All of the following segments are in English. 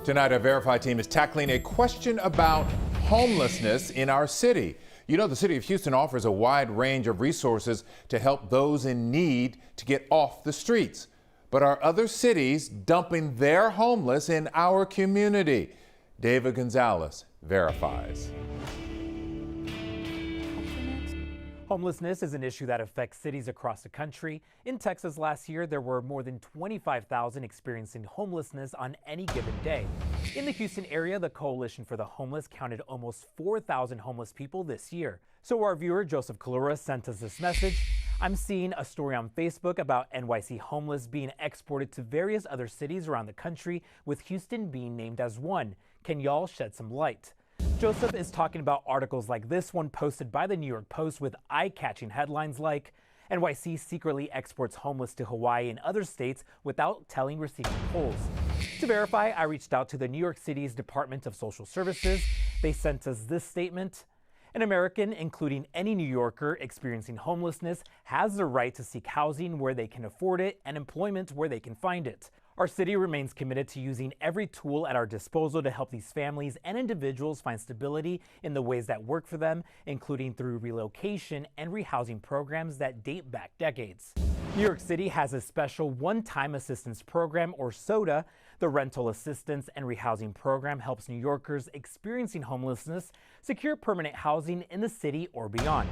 Tonight, our Verify team is tackling a question about homelessness in our city. You know, the city of Houston offers a wide range of resources to help those in need to get off the streets. But are other cities dumping their homeless in our community? David Gonzalez verifies. Homelessness is an issue that affects cities across the country. In Texas last year, there were more than 25,000 experiencing homelessness on any given day. In the Houston area, the Coalition for the Homeless counted almost 4,000 homeless people this year. So our viewer, Joseph Collura, sent us this message. I'm seeing a story on Facebook about NYC homeless being exported to various other cities around the country, with Houston being named as one. Can y'all shed some light? Joseph is talking about articles like this one posted by the New York Post with eye-catching headlines like NYC secretly exports homeless to Hawaii and other states without telling receiving polls. To verify, I reached out to the New York City's Department of Social Services. They sent us this statement. An American, including any New Yorker experiencing homelessness, has the right to seek housing where they can afford it and employment where they can find it. Our city remains committed to using every tool at our disposal to help these families and individuals find stability in the ways that work for them, including through relocation and rehousing programs that date back decades. New York City has a special one-time assistance program, or SOTA. The Rental Assistance and Rehousing Program helps New Yorkers experiencing homelessness secure permanent housing in the city or beyond.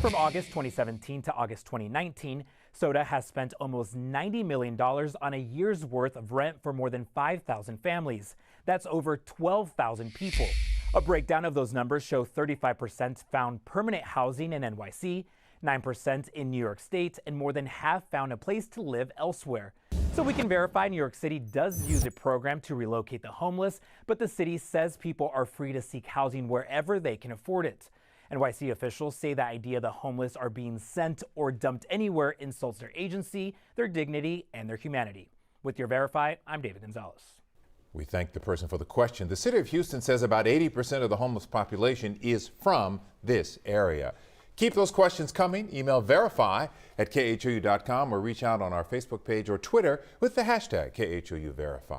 From August 2017 to August 2019, SOTA has spent almost $90 million on a year's worth of rent for more than 5,000 families. That's over 12,000 people. A breakdown of those numbers show 35% found permanent housing in NYC, 9% in New York State, and more than half found a place to live elsewhere. So we can verify New York City does use a program to relocate the homeless, but the city says people are free to seek housing wherever they can afford it. NYC officials say the idea the homeless are being sent or dumped anywhere insults their agency, their dignity, and their humanity. With your Verify, I'm David Gonzalez. We thank the person for the question. The city of Houston says about 80% of the homeless population is from this area. Keep those questions coming. Email verify@khou.com or reach out on our Facebook page or Twitter with the hashtag KHOU Verify.